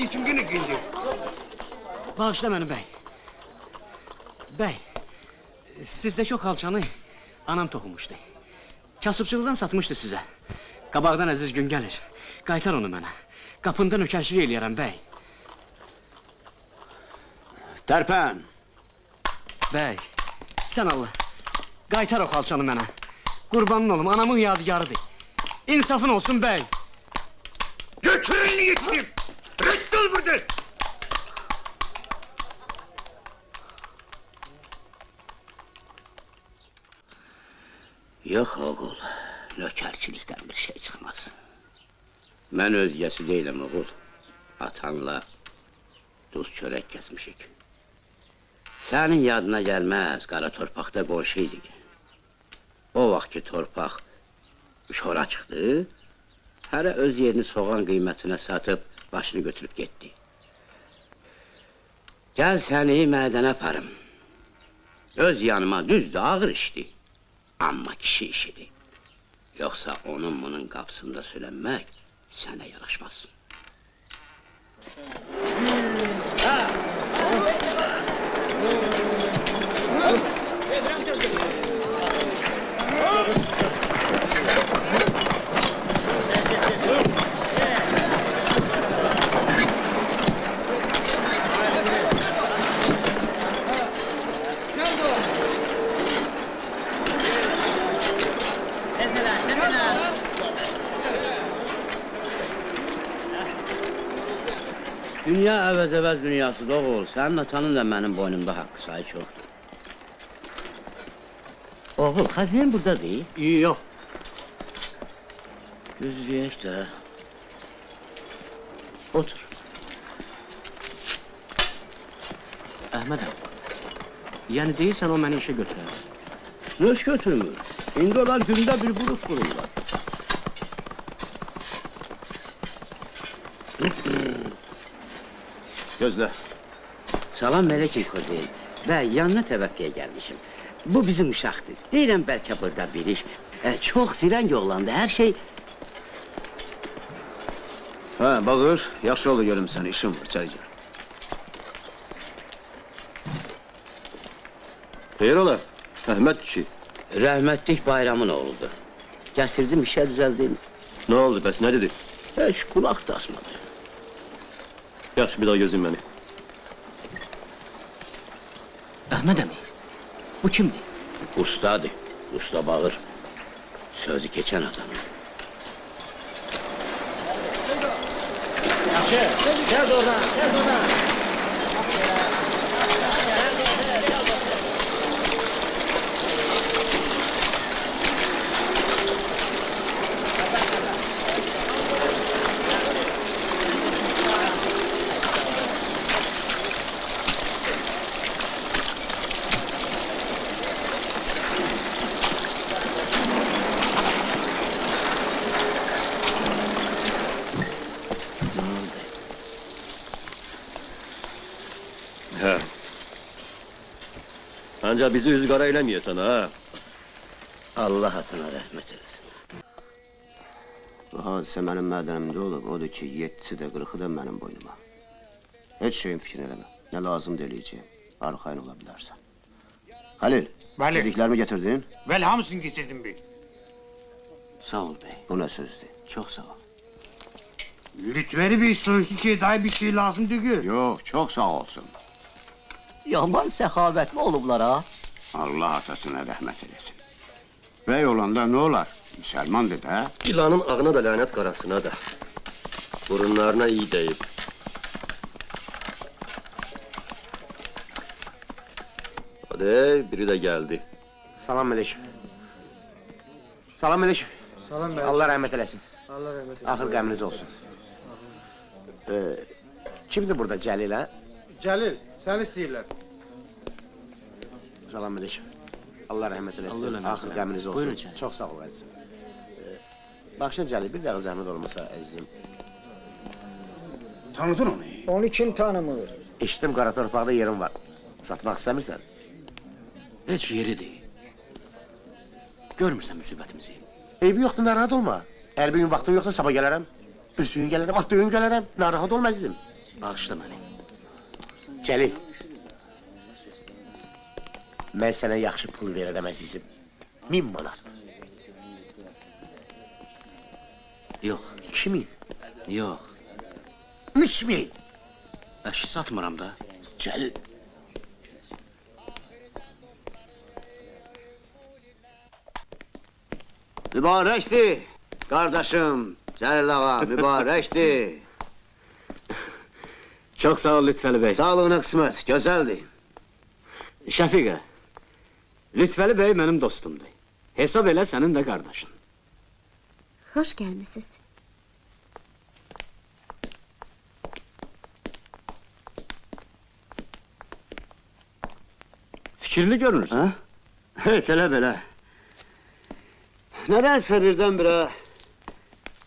için günü gündür. Bağışla məni, bəy. Bəy, sizdəki o xalçanı anam toxumuşdu. Kasıbçılıqdan satmışdı sizə. Qabaqdan əziz gün gəlir. Qaytar onu mənə. Qapında nökərçilik eləyərəm, bəy. Tərpən! Bəy, sən Allah. Qaytar o xalçanı mənə. Qurbanın olum, anamın yadigarıdır. İnsafın olsun, bəy. Götürün yiğitim! Reddol buradan! Yox oğul, nökərçilikdən bir şey çıxmaz. Mən özgəsi deyiləm oğul. Atanla duz çörək kəsmişik. Sənin yadına gəlməz, qara torpaqda qonşuyduk. O vaxt ki torpaq şora çıxdı, hərə öz yerini soğan qiymətinə satıb başını götürüb getdi. Gəl səni mədənə aparım. Öz yanıma düzdür, ağır işdi. Amma kişi işidir. Yoxsa onun bunun qapısında sülənmək sənə yaraşmaz. Dünya əvəz-əvəz dünyası da oğul, sənin atanın da mənim boynumda haqqı sayı çoxdur. Oğul, xəzin buradadır. Yox. Gözləyək də. Otur. Əhmədəm, yəni deyirsən o məni işə götürər. Nöş götürmür. İndi onlar gündə bir vuruq qururlar. Gözlə. Salam Mələkey Kozeyin. Bəy, yanına təvəqqəyə gəlmişim. Bu bizim uşaqdır. Deyirəm bəlkə burada bir iş. Çox zirəng oğlandı, hər şey... Hə, bağır, yaxşı oldu görüm səni, işim var, çay gəl. Xeyr ola, Əhməd kişi. Rəhmətlik bayramın oğludur. Gətirdim, işə düzəldim. Ne oldu, bəs nə dedi? Heç kulaq da asmadı. Yaxşı, bir daha gözün məni. Əhməd əmi, bu kimdir? Ustadır, usta bağır. Sözü keçən adam. Gel oradan, gel oradan. Hə. Ancaq bizi üzgara eləməyəsən, ha? Allah atına rəhmət eləsin. Bu hadisə mənim mədənimdə olub, odur ki, 7-si də 40-ı da mənim boynuma. Heç şeyin fikrini eləmə, nə lazım deyəcəyim, arxayın ola bilərsən. Halil, Bəli. dediklərimi getirdin? Bəli, hamısını getirdim bey. Sağ ol bəy, Bu nə sözdür? çox sağ ol. Lütferi bey soruştu ki, daha bir şey lazım değil. Yox, çox sağ olsun. Yaman səxavətli olublar, ha? Allah atasına rəhmət eləsin. Bəy olanda nə olar? Müsəlmandır da. İlanın ağına da lənət qarasına da. Burunlarına iyi deyib. Hadi, biri de geldi. Salam aleyküm. Salam aleyküm. Salam bey. Allah rəhmət eləsin. Allah rahmet eylesin. Axır qəminiz olsun. Kimdir burada Cəlil, ha? Celil, sen istiyorlar. Salam aleyküm. Allah rəhmət Allah eləsin. rəhmət Axır eləsin. qəminiz olsun. Buyurun içəri. Çox sağ ol əzizim. Baxışa Cəlil, bir dəqiqə zəhmət olmasa əzizim. Tanıdın onu. Onu kim tanımır? Eşitdim qara torpaqda yerim var. Satmaq istəmirsən? Heç yeridir. Görmürsən müsibətimizi? Eybi yoxdur, narahat olma. Əl bir gün vaxtın yoxsa sabah gələrəm. Üstün gələrəm, at düyün gələrəm. Narahat olma əzizim. Bağışla məni. Cəlil. Mən sənə yaxşı pul verərəm əzizim. 1000 manat. Yox, 2000. yox. 3000. Əşi satmıram da. Cəlil. Mübarəkdir, qardaşım. Cəlil ağa, mübarəkdir. Çox sağ ol Lütfəli bəy. Sağlığına qismət, gözəldir. Şəfiqə, Lütfəli bəy mənim dostumdur. Hesab elə sənin də qardaşın. Hoş gelmişsiniz. Fikirli görünürsən. Heç elə belə. Nədənsə birdən-birə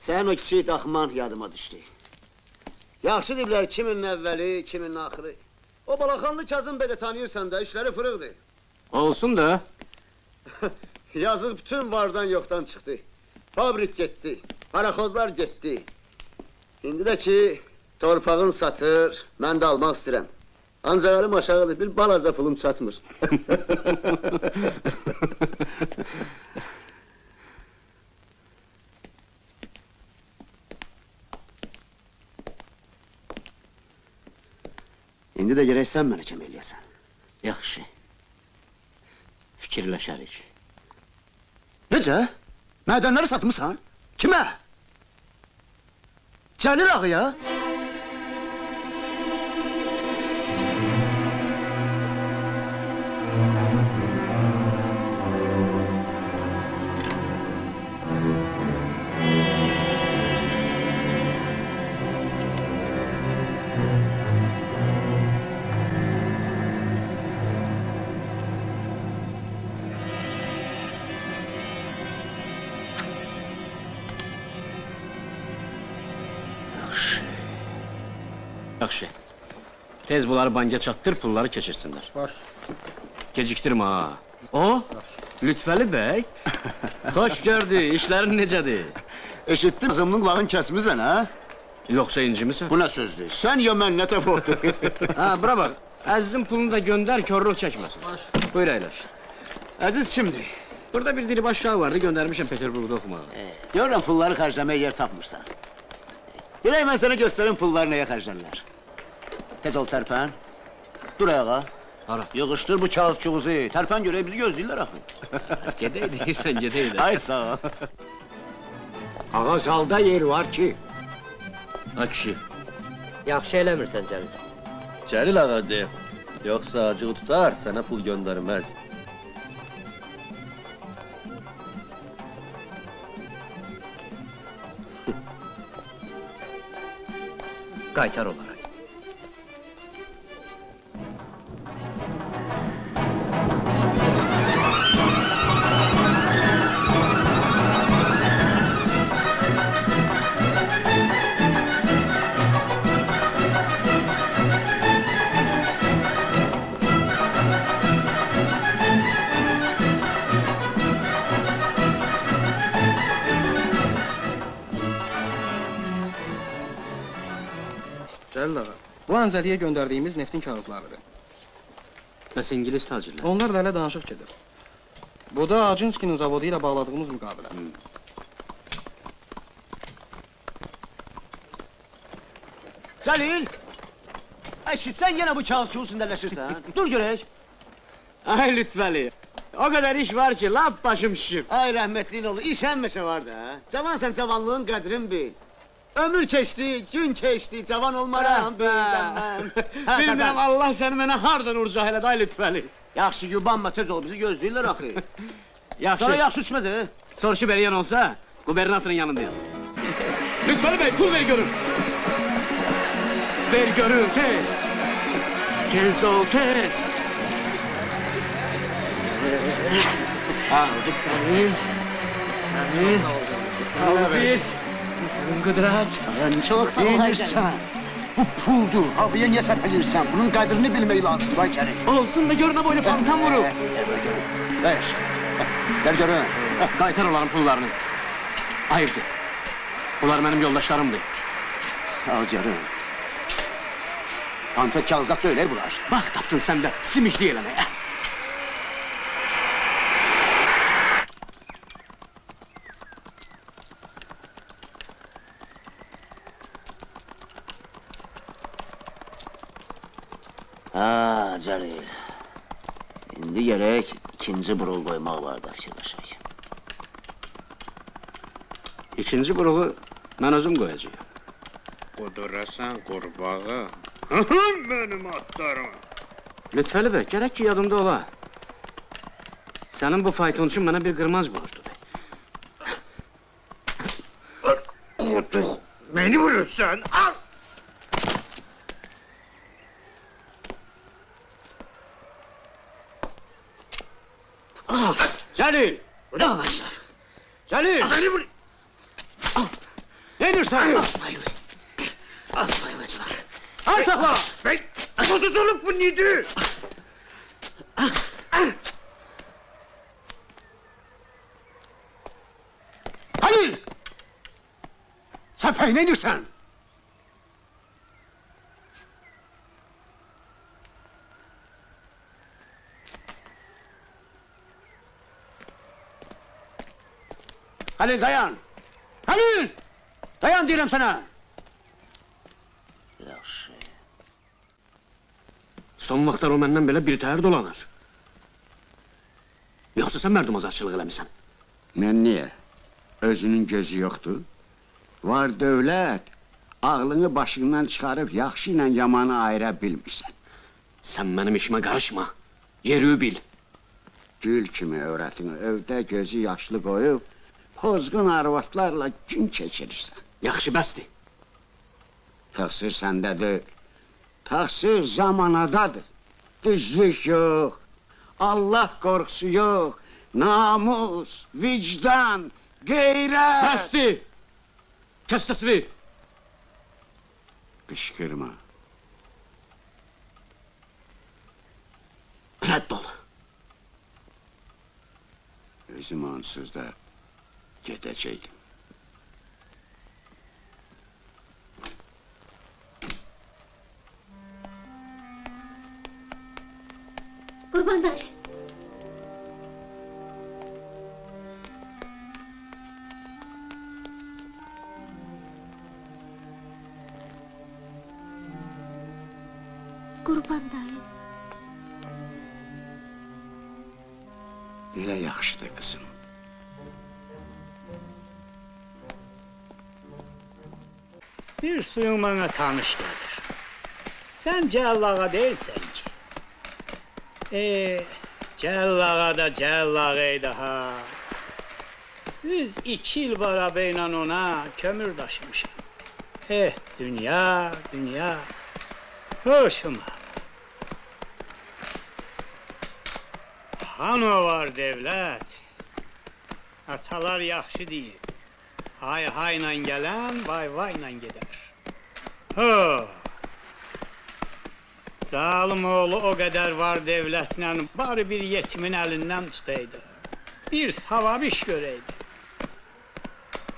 sənin o kiçik daxman yadıma düşdü. Yaxşı deyiblər, kimin əvvəli, kimin axırı. O balaxanlı Kazım bəy də tanıyırsan da, işləri fırıqdır. Olsun da. Yazıq bütün vardan yoxdan çıxdı. Fabrik getdi, paraxodlar getdi. İndi də ki, torpağın satır, mən də almaq istəyirəm. Ancaq əlim aşağıdır, bir balaca pulum çatmır. İndi də gərək sən mənə kömək eləyəsən. Yaxşı. Fikirləşərik. Necə? Mədənləri satmısan? Kimə? Cəlil ağaya? Yaxşı. Tez bunları banka çatdır, pulları keçirsinlər. Baş. Gecikdirmə ha. O, Lütfəli bəy. Xoş gördü, işlərin necədir? Eşitdim, zımlın lağın kəsmisən, ha? Yoxsa incimisən? Bu nə sözdür? Sən ya mən nə təfotdur? Ha, bura bax. Əzizin pulunu da göndər, körlük çəkməsin. Buyur əyləş. Əziz kimdir? Burada bir diribaş uşağı vardı, göndərmişəm Peterburqda oxumağa. Görürəm pulları xərcləməyə yer tapmırsan. Gələk mən sənə göstərim pulları nəyə xərclənirlər. Tez ol tərpən. Dur ayağa. Hara? Yığışdır bu kağız çuğuzu. Tərpən görək bizi gözləyirlər axı. Gedək deyirsən, gedək də. Ay sağ ol. Ağa zalda yer var ki. Ha kişi. Yaxşı eləmirsən Cəlil. Cəlil ağa de. Yoxsa acığı tutar, sənə pul göndərməz. Qaytar onları. Cəlil ağa, bu Anzəliyə göndərdiyimiz neftin kağızlarıdır. Bəs İngilis tacirlər? Onlar da hələ danışıq gedir. Bu da Acınskinin zavodu ilə bağladığımız müqavilə. Cəlil! Əşit, sən yenə bu kağız çuğusunda ləşirsən. Dur görək. Ay Lütfəli. O qədər iş var ki, lap başım şişib. Ay rəhmətliyin oğlu, iş həmişə var da. Cavansan, cavanlığın qədrin bil. Ömür keçdi, gün keçdi, cavan olmaram birdən mən. Bilmirəm, Allah səni mənə hardan urcaq elədi, ay Lütfəli. Yaxşı, yubanma, tez ol, bizi gözləyirlər axı. Yaxşı, Sana yaxşı düşməz, he? soruşu veriyən olsa, qubernatorun yanındayım. Lütfəli bəy, pul ver görüm. Ver görüm, tez. Tez ol, tez. Aldık səni. Səni. Sağ ol, Aziz. Sənin qıdrat. Çox sağ ol, bu puldur, havaya niyə səpəlirsən? Bunun qədrini bilmək lazım, vay kərim. Olsun da görünə boylu fantan vurub. Ver, ver görün. Qaytar onların pullarını. Ayıbdır. Bunlar mənim yoldaşlarımdır. Al görün. Konfet kağızat da öyle bunlar. Bax, tapdın sən də simişlik eləməyə. Ha, Cəlil. İndi gərək ikinci burul qoymaq var da fikirləşək. İkinci buruğu mən özüm qoyacağım. Qudurasan qurbağa. Benim atlarım. Lütfəli bəy, gərək ki yadımda ola. Sənin bu faytonçun mənə bir qırmaz borcludur. Quduk. Beni vurursan al. Cəlil! Dağlaşlar! Cəlil! Beni vur. Ne edirsən? Al saxla! Ben kuduz olup bu nedir? Halil! Səfəy, ne edirsən? Halil, dayan! Halil! Dayan deyirəm sənə! Yaxşı. Son vaxtlar o məndən belə bir təhər dolanır. Yoxsa sən mərdum azarçılıq eləmişsən? Mən niyə? Özünün gözü yoxdur. Var dövlət, ağlını başından çıxarıb yaxşı ilə yamanı ayıra bilmirsən. Sən mənim işimə qarışma. Yeri bil. Gül kimi övrətini evdə gözü yaşlı qoyub, pozğun arvatlarla gün keçirirsən. Yaxşı bəsdir. Təqsir səndə deyil. Təqsir zamanadadır. Düzlük yox, Allah qorxusu yox, namus, vicdan, qeyrət. Bəsdir! Kəs təsvir! Qışqırma. Rədd ol. Özüm onsuz da gedəcəkdim. Qurban dayı. Qurban dayı. Elə yaxşıdır qızım. Bir suyun bana tanış gelir. Sen Cellağa değilsen ki. Cellağa da Cellağa'ydı ha. Biz 2 yıl beraberle ona kömür taşımışım. Dünya, dünya. Hoşuma. Hano var devlet. Atalar yaxşı deyir. Hay hayla gelen vay vayla gider. Ho! Zalim oğlu o kadar var devletle bari bir yetimin elinden tutaydı. Bir savab iş göreydi.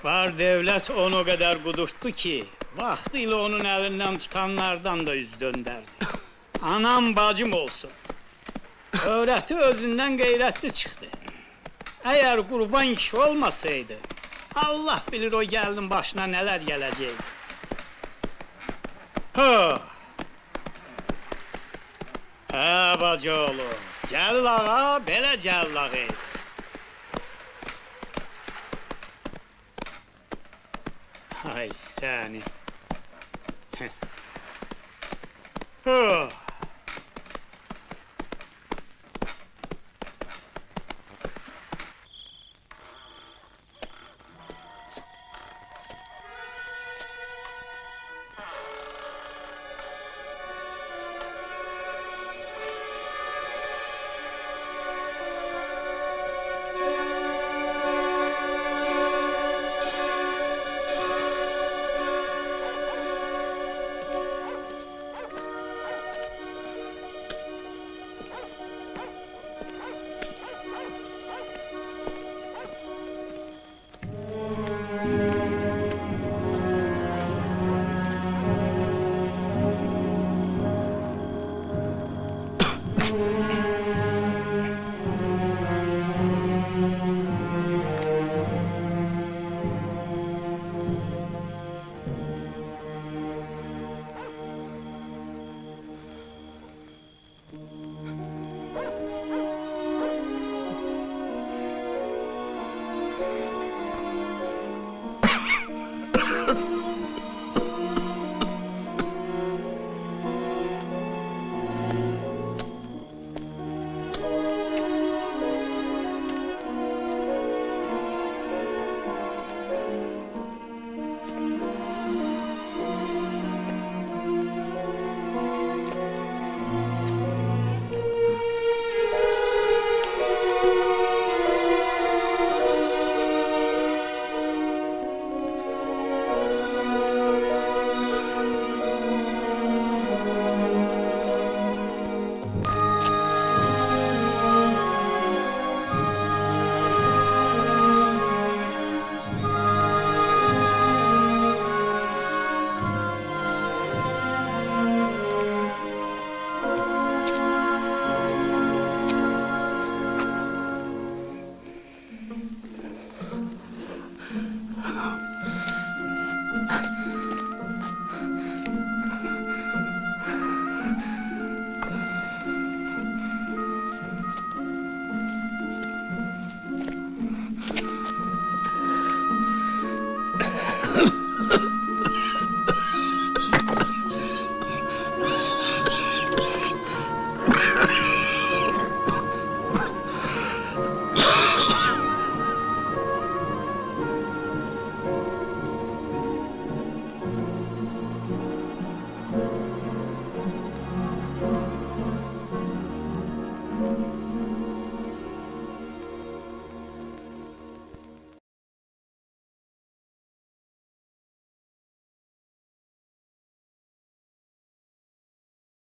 Var devlet onu o kadar kudurttu ki vaxtiyle onun elinden tutanlardan da yüz dönderdi. Anam bacım olsun. Öğreti özünden gayretli çıktı. Eğer kurban kişi olmasaydı Allah bilir o gelinin başına neler gelecek. Ha bacıoğlu, Cellağa belə Cellağı. Ay səni. Oh.